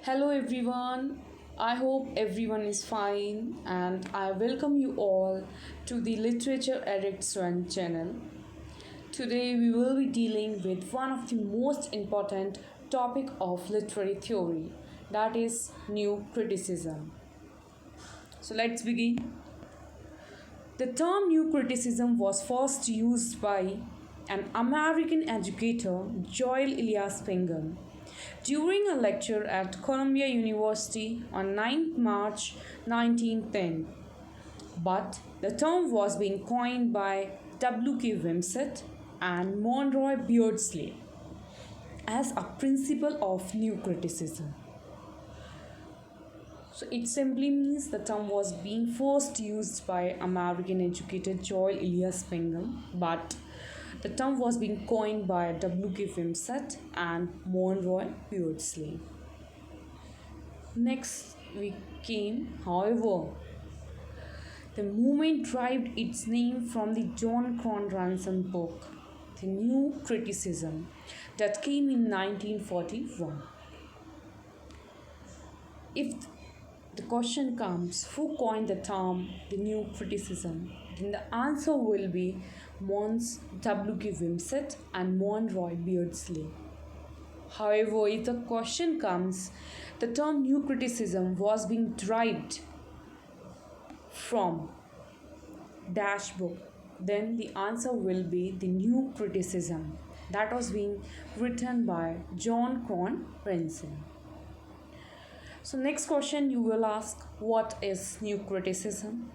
Hello everyone. I hope everyone is fine and I welcome you all to the Literature Edit Swan channel. Today we will be dealing with one of the most important topic of literary theory, that is new criticism. So let's begin. The term new criticism was first used by an American educator, Joel Elias Pingham, during a lecture at Columbia University on 9 March 1910. But the term was being coined by W.K. Wimsett and Monroe Beardsley as a principle of new criticism. So it simply means the term was being first used by American educator Joel Elias Pingham, but the term was being coined by W.K. Wimsett and Monroe Beardsley. Next we came, however, the movement derived its name from the John Ransom book, The New Criticism, that came in 1941. If the question comes, who coined the term the new criticism? Then the answer will be Mons W.K. Wimsett and Monroe Beardsley. However, if the question comes, the term new criticism was being derived from dash book, then the answer will be the new criticism that was being written by John Ransom. So next question you will ask, what is new criticism?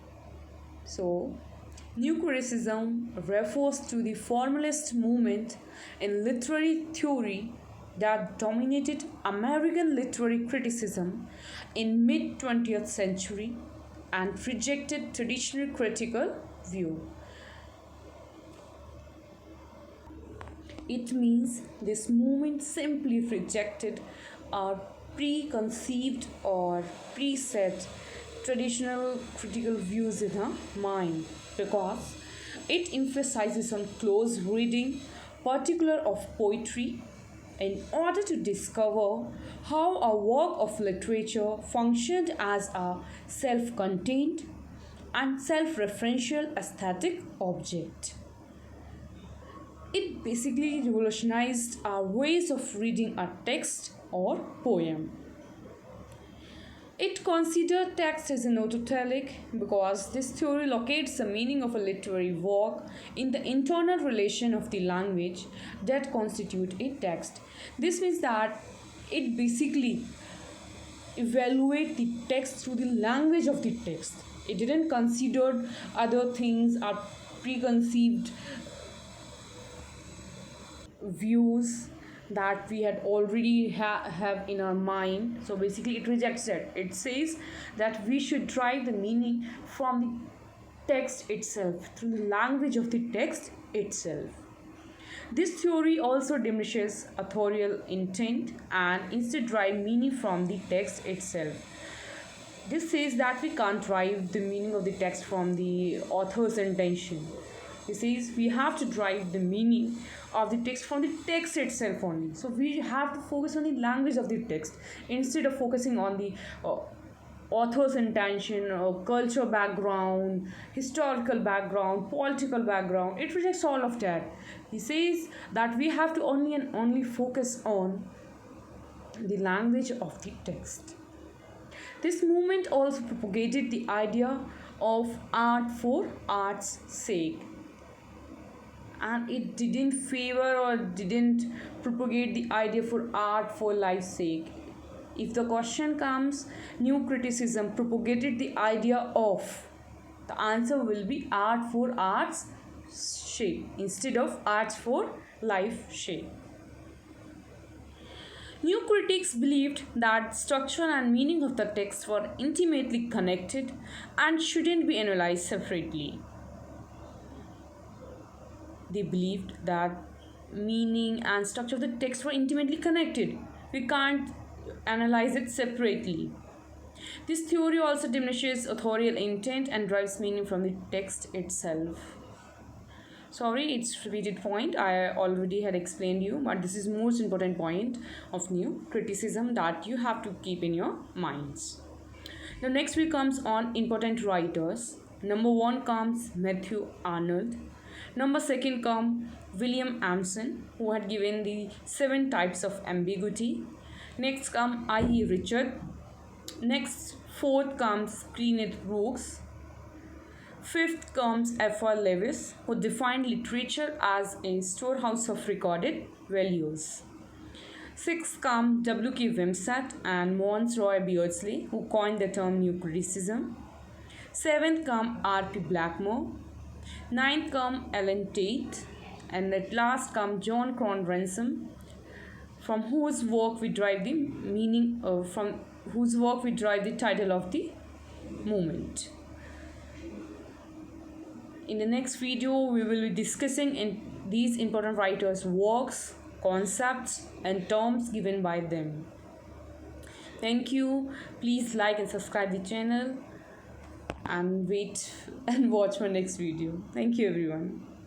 So new criticism refers to the formalist movement in literary theory that dominated American literary criticism in mid-20th century and rejected traditional critical view. It means this movement simply rejected our preconceived or preset traditional critical views in our mind because it emphasizes on close reading, particular of poetry, in order to discover how a work of literature functioned as a self-contained and self-referential aesthetic object. It basically revolutionized our ways of reading a text or poem. It considered text as an autotelic because this theory locates the meaning of a literary work in the internal relation of the language that constitute a text. This means that it basically evaluate the text through the language of the text. It didn't consider other things or preconceived views that we had already have in our mind. So basically it rejects it. It says that we should derive the meaning from the text itself, through the language of the text itself. This theory also diminishes authorial intent and instead derive meaning from the text itself. This says that we can't derive the meaning of the text from the author's intention. It says we have to derive the meaning of the text from the text itself only. So we have to focus on the language of the text instead of focusing on the author's intention or culture background, historical background, political background. It rejects all of that. He says that we have to only focus on the language of the text. This movement also propagated the idea of art for art's sake, and it didn't favor or didn't propagate the idea for art for life's sake. If the question comes, new criticism propagated the idea of, the answer will be art for art's sake instead of art for life's sake. New critics believed that structure and meaning of the text were intimately connected and shouldn't be analyzed separately. They believed that meaning and structure of the text were intimately connected. We can't analyze it separately. This theory also diminishes authorial intent and derives meaning from the text itself. Sorry, it's repeated point. I already had explained you, but this is most important point of new criticism that you have to keep in your minds. Now next we comes on important writers. Number 1 comes Matthew Arnold. Number 2 come William Amson, who had given the 7 types of ambiguity. Next come I.E. Richard. Next 4th comes Kenneth Brooks. 5th comes F.R. Lewis, who defined literature as a storehouse of recorded values. 6th come W.K. Wimsatt and Mons Roy Beardsley, who coined the term new criticism. 7th come R.P. Blackmore. 9th come Ellen Tate. And at last come John Cron Ransom, from whose work we derive the meaning from whose work we derive the title of the movement. In the next video, we will be discussing in these important writers' works, concepts, and terms given by them. Thank you. Please like and subscribe the channel and wait and watch my next video. Thank you, everyone.